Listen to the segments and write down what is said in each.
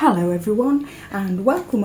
Hello everyone and welcome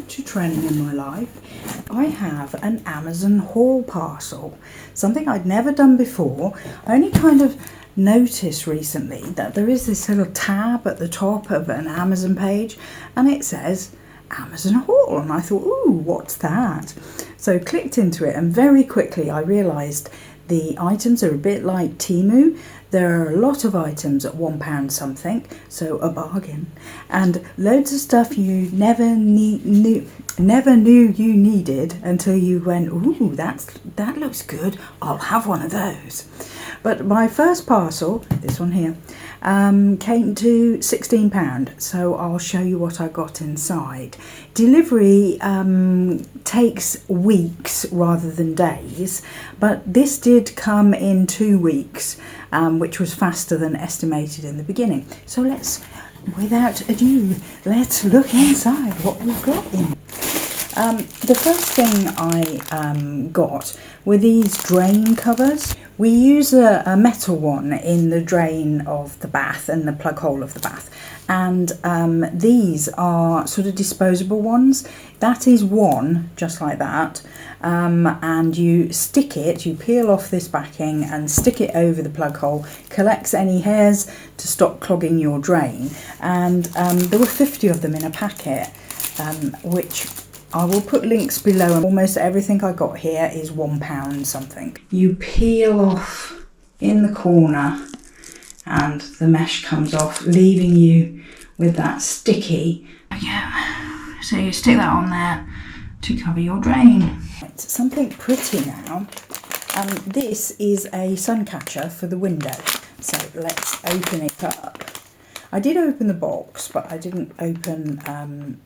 to Training in My Life. I have an Amazon haul parcel, something I'd never done before. I only kind of noticed recently that there is this little tab at the top of an Amazon page and it says Amazon haul, and I thought, ooh, what's that? So clicked into it and very quickly I realised the items are a bit like Temu. There are a lot of items at £1 something, so a bargain, and loads of stuff you never knew you needed until you went, ooh, that looks good, I'll have one of those. But my first parcel, this one here, came to £16, so I'll show you what I got inside. Delivery takes weeks rather than days, but this did come in 2 weeks, which was faster than estimated in the beginning. So without ado, let's look inside what we've got in. The first thing I got were these drain covers. We use a metal one in the drain of the bath and the plug hole of the bath, and these are sort of disposable ones. That is one, just like that, and you peel off this backing and stick it over the plug hole, collects any hairs to stop clogging your drain, and there were 50 of them in a packet, which I will put links below. Almost everything I got here is £1 something. You peel off in the corner and the mesh comes off, leaving you with that sticky. Yeah, so you stick that on there to cover your drain. It's something pretty now. This is a sun catcher for the window. So let's open it up. I did open the box, but I didn't open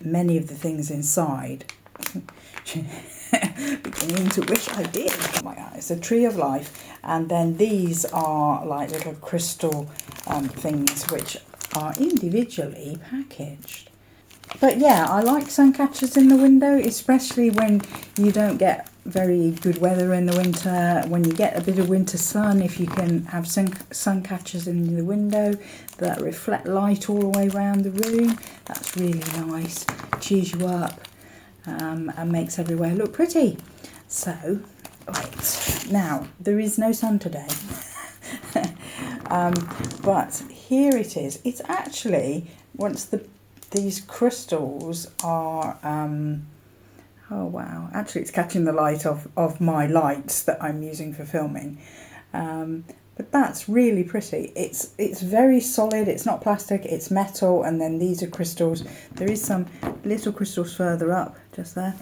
many of the things inside. Beginning to wish I did. Oh my God, it's a tree of life, and then these are like little crystal things which are individually packaged. But yeah, I like sun catchers in the window, especially when you don't get very good weather in the winter. When you get a bit of winter sun, if you can have sun catchers in the window that reflect light all the way around the room, that's really nice. Cheers you up and makes everywhere look pretty. So, right, now there is no sun today, but here it is. It's actually, once these crystals are, oh wow, actually it's catching the light of my lights that I'm using for filming. But that's really pretty. It's very solid, it's not plastic, it's metal, and then these are crystals. There is some little crystals further up, just there.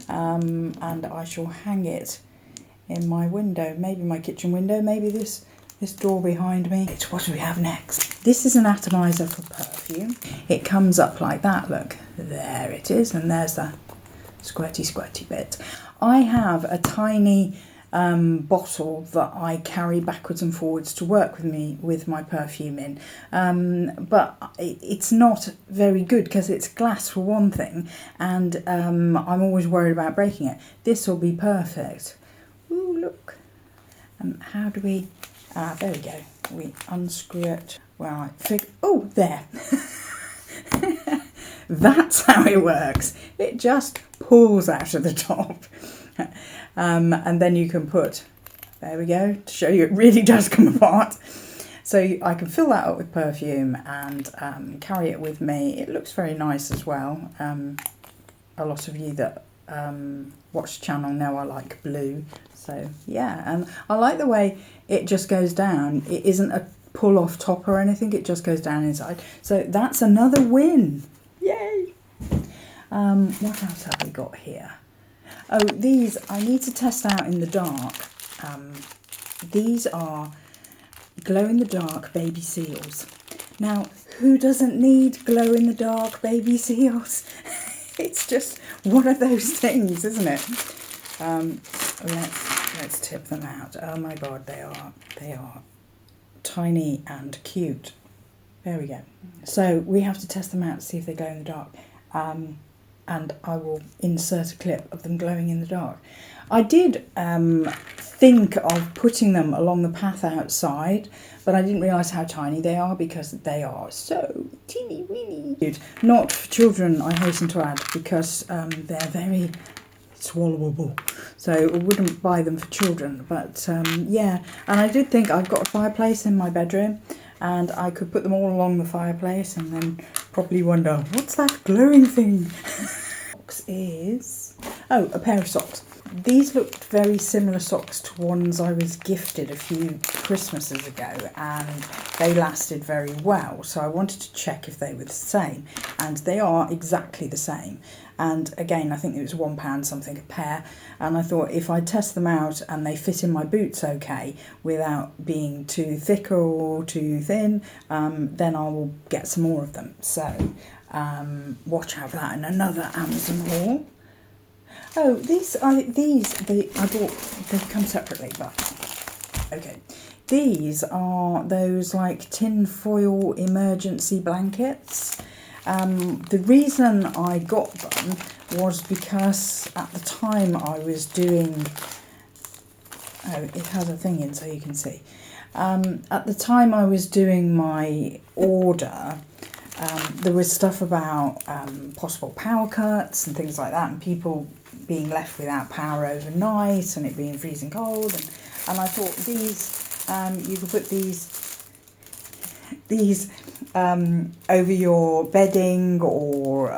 And I shall hang it in my window, maybe my kitchen window, maybe this door behind me. What do we have next? This is an atomizer for perfume. It comes up like that, look. There it is, and there's the squirty bit. I have a tiny bottle that I carry backwards and forwards to work with my perfume in, but it's not very good because it's glass for one thing, and I'm always worried about breaking it. This will be perfect. Ooh, look. How do we... there we go. We unscrew it. Well, oh, there. That's how it works. It just pulls out of the top. And then you can put, there we go, to show you it really does come apart. So I can fill that up with perfume and carry it with me. It looks very nice as well. A lot of you that watch the channel know I like blue. So yeah, and I like the way it just goes down. It isn't a pull off top or anything, it just goes down inside. So that's another win. Yay! What else have we got here? Oh, these I need to test out in the dark. These are glow-in-the-dark baby seals. Now, who doesn't need glow-in-the-dark baby seals? It's just one of those things, isn't it? Let's tip them out. Oh my God, they are tiny and cute. There we go. So we have to test them out to see if they glow in the dark. and I will insert a clip of them glowing in the dark. I did think of putting them along the path outside, but I didn't realise how tiny they are because they are so teeny weeny. Not for children, I hasten to add, because they're very swallowable. So I wouldn't buy them for children, but yeah. And I did think I've got a fireplace in my bedroom, and I could put them all along the fireplace and then probably wonder, what's that glowing thing? Is, oh, a pair of socks. These looked very similar socks to ones I was gifted a few Christmases ago, and they lasted very well, so I wanted to check if they were the same, and they are exactly the same. And again, I think it was £1 something a pair, and I thought if I test them out and they fit in my boots okay without being too thick or too thin, then I will get some more of them. So watch out for that in another Amazon haul. Oh, I bought, they come separately, but okay. These are those like tin foil emergency blankets. The reason I got them was because at the time I was doing, oh, it has a thing in so you can see. At the time I was doing my order, there was stuff about possible power cuts and things like that, and people being left without power overnight and it being freezing cold, and I thought these, you could put these over your bedding or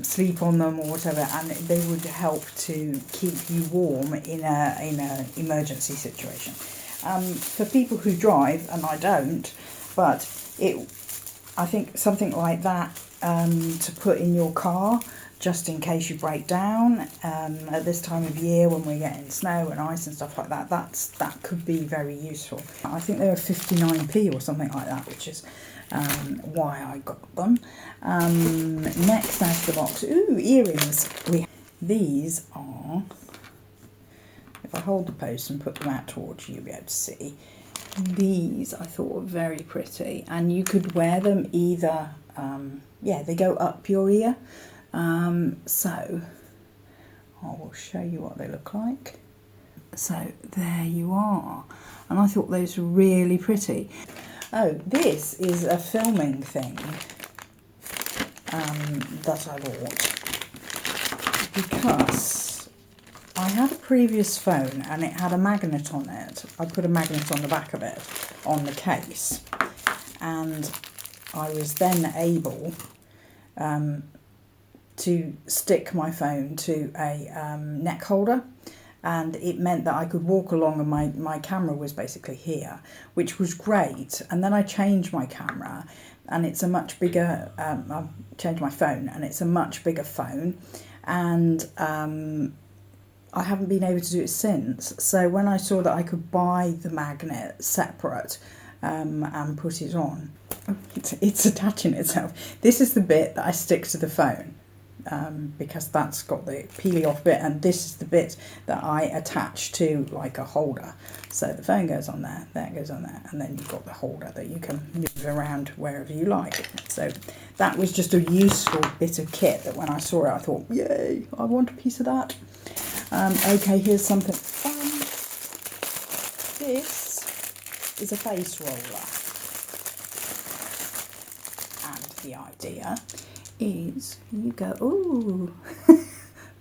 sleep on them or whatever, and they would help to keep you warm in a emergency situation. For people who drive, and I don't, but I think something like that to put in your car just in case you break down at this time of year when we're getting snow and ice and stuff like that. That could be very useful. I think they were 59p or something like that, which is why I got them. Next out of the box, ooh, earrings. These are, if I hold the post and put them out towards you, you'll be able to see. These I thought were very pretty, and you could wear them either, yeah, they go up your ear. So I will show you what they look like. So there you are, and I thought those were really pretty. Oh, this is a filming thing that I bought because I had a previous phone and it had a magnet on it. I put a magnet on the back of it, on the case, and I was then able to stick my phone to a neck holder, and it meant that I could walk along and my camera was basically here, which was great. And then I changed my camera and it's a much bigger, I changed my phone and it's a much bigger phone, and I haven't been able to do it since. So when I saw that I could buy the magnet separate and put it on, it's attaching itself. This is the bit that I stick to the phone. Because that's got the peely off bit, and this is the bit that I attach to like a holder. So the phone goes on there, that goes on there, and then you've got the holder that you can move around wherever you like. So that was just a useful bit of kit that when I saw it I thought, yay, I want a piece of that. Okay, here's something fun. This is a face roller, and the idea is you go, ooh,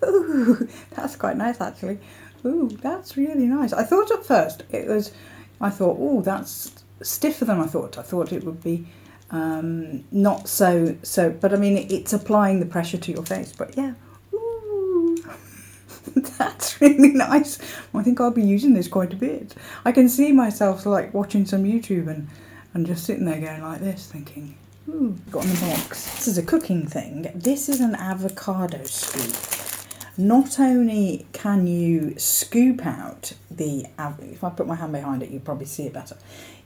ooh, that's quite nice actually. Ooh, that's really nice. I thought at first oh, that's stiffer than I thought. I thought it would be not so, but I mean, it's applying the pressure to your face, but yeah, ooh, that's really nice. I think I'll be using this quite a bit. I can see myself like watching some YouTube and just sitting there going like this, thinking, ooh, got in the box. This is a cooking thing. This is an avocado scoop. Not only can you scoop out the, if I put my hand behind it, you'll probably see it better.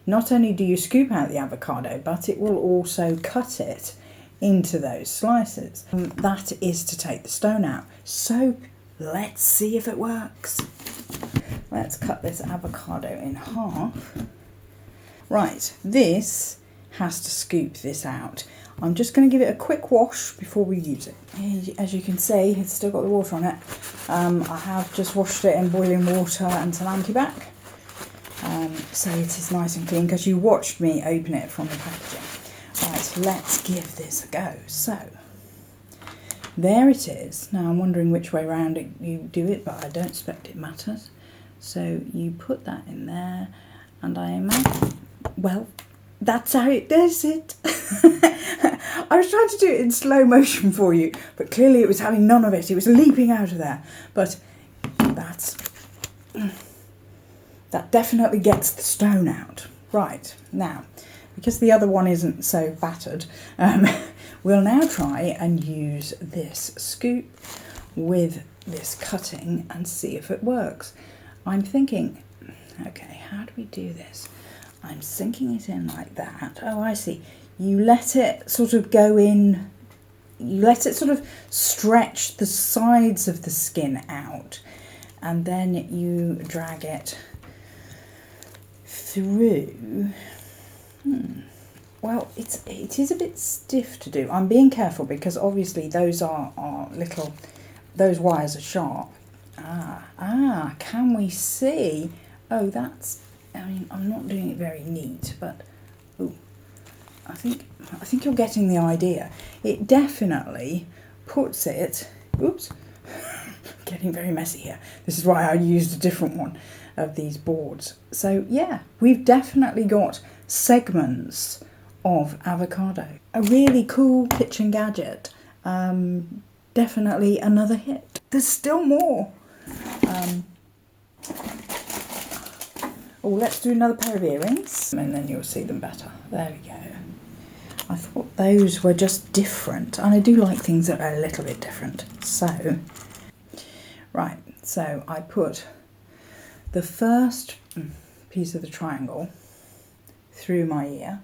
Not only do you scoop out the avocado, but it will also cut it into those slices. That is to take the stone out. So let's see if it works. Let's cut this avocado in half. Right, this has to scoop this out. I'm just going to give it a quick wash before we use it. As you can see, it's still got the water on it. I have just washed it in boiling water and some antibac. So it is nice and clean because you watched me open it from the packaging. Right, let's give this a go. So, there it is. Now I'm wondering which way around you do it, but I don't expect it matters. So you put that in there, and I imagine, well, that's how it does it. I was trying to do it in slow motion for you, but clearly it was having none of it. It was leaping out of there. But that definitely gets the stone out. Right, now, because the other one isn't so battered, we'll now try and use this scoop with this cutting and see if it works. I'm thinking, okay, how do we do this? I'm sinking it in like that. Oh, I see. You let it sort of go in, you let it sort of stretch the sides of the skin out, and then you drag it through. Well, it is a bit stiff to do. I'm being careful because obviously those are little, those wires are sharp. Can we see? Oh, that's, I mean, I'm not doing it very neat, but ooh, I think you're getting the idea. It definitely puts it, oops, getting very messy here. This is why I used a different one of these boards. So yeah, we've definitely got segments of avocado. A really cool kitchen gadget. Definitely another hit. There's still more. Oh, let's do another pair of earrings and then you'll see them better. There we go. I thought those were just different, and I do like things that are a little bit different. So, right, so I put the first piece of the triangle through my ear.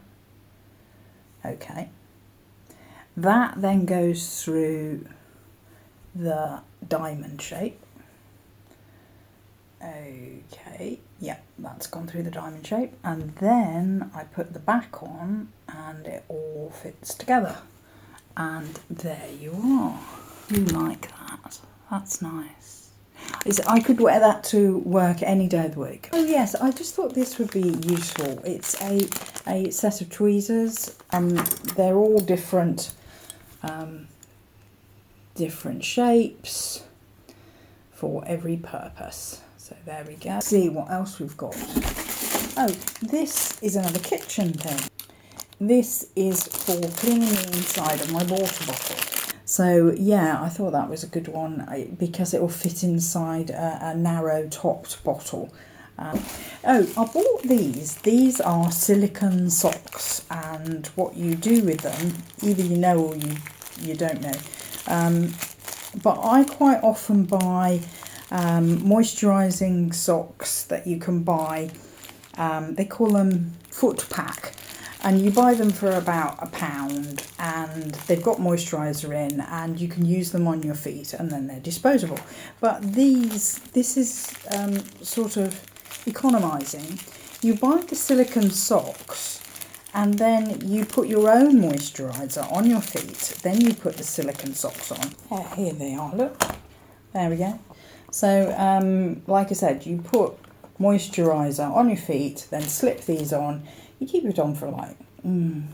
Okay. That then goes through the diamond shape. Okay, yeah, that's gone through the diamond shape, and then I put the back on and it all fits together, and there you are. You like that? That's nice. I could wear that to work any day of the week. Oh yes, I just thought this would be useful. It's a set of tweezers. They're all different shapes for every purpose. So there we go. See what else we've got. Oh, this is another kitchen thing. This is for cleaning the inside of my water bottle. So yeah, I thought that was a good one because it will fit inside a narrow topped bottle. Oh, I bought these. These are silicone socks, and what you do with them, either you know or you don't know. But I quite often buy moisturising socks that you can buy. They call them foot pack, and you buy them for about £1, and they've got moisturiser in, and you can use them on your feet, and then they're disposable. But this is sort of economising. You buy the silicone socks, and then you put your own moisturiser on your feet, then you put the silicone socks on. Here they are, look. There we go. So, like I said, you put moisturiser on your feet, then slip these on. You keep it on for like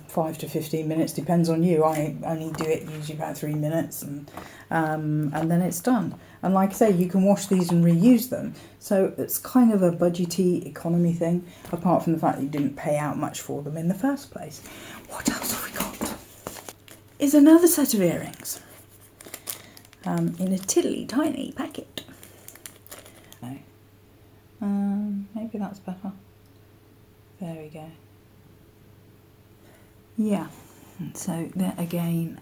5 to 15 minutes, depends on you. I only do it usually about 3 minutes, and then it's done. And like I say, you can wash these and reuse them. So it's kind of a budgety economy thing, apart from the fact that you didn't pay out much for them in the first place. What else have we got? Is another set of earrings in a tiddly tiny packet. Maybe that's better. There we go. Yeah, so there again,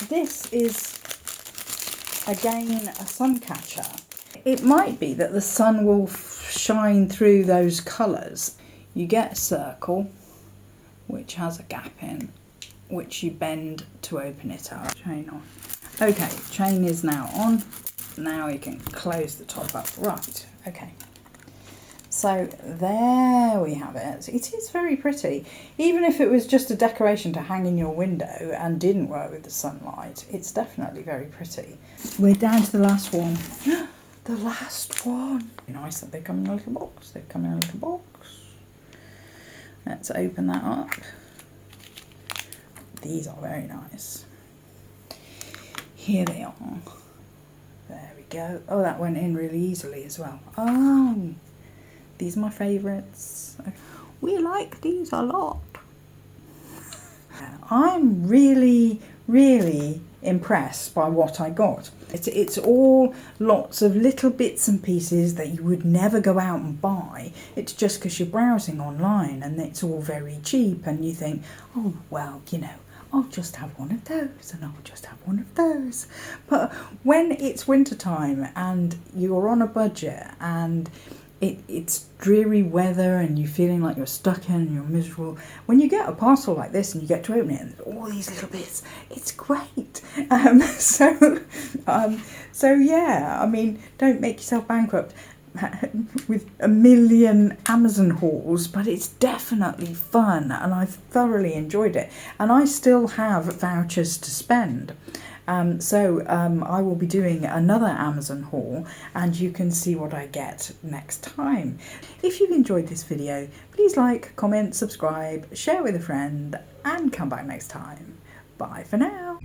this is again a sun catcher. It might be that the sun will shine through those colours. You get a circle which has a gap in, which you bend to open it up. Chain on. Okay, chain is now on. Now you can close the top up. Right, okay. So there we have it. It is very pretty. Even if it was just a decoration to hang in your window and didn't work with the sunlight, it's definitely very pretty. We're down to the last one. The last one. Nice that they come in a little box. They've come in a little box. Let's open that up. These are very nice. Here they are. There we go. Oh, that went in really easily as well. Oh, these are my favourites. We like these a lot. I'm really, really impressed by what I got. It's all lots of little bits and pieces that you would never go out and buy. It's just because you're browsing online and it's all very cheap and you think, oh, well, you know, I'll just have one of those and I'll just have one of those. But when it's winter time and you're on a budget and it's dreary weather and you're feeling like you're stuck in and you're miserable, when you get a parcel like this and you get to open it and all these little bits, it's great. So yeah, I mean, don't make yourself bankrupt with a million Amazon hauls, but it's definitely fun and I've thoroughly enjoyed it, and I still have vouchers to spend. I will be doing another Amazon haul and you can see what I get next time. If you've enjoyed this video, please like, comment, subscribe, share with a friend and come back next time. Bye for now.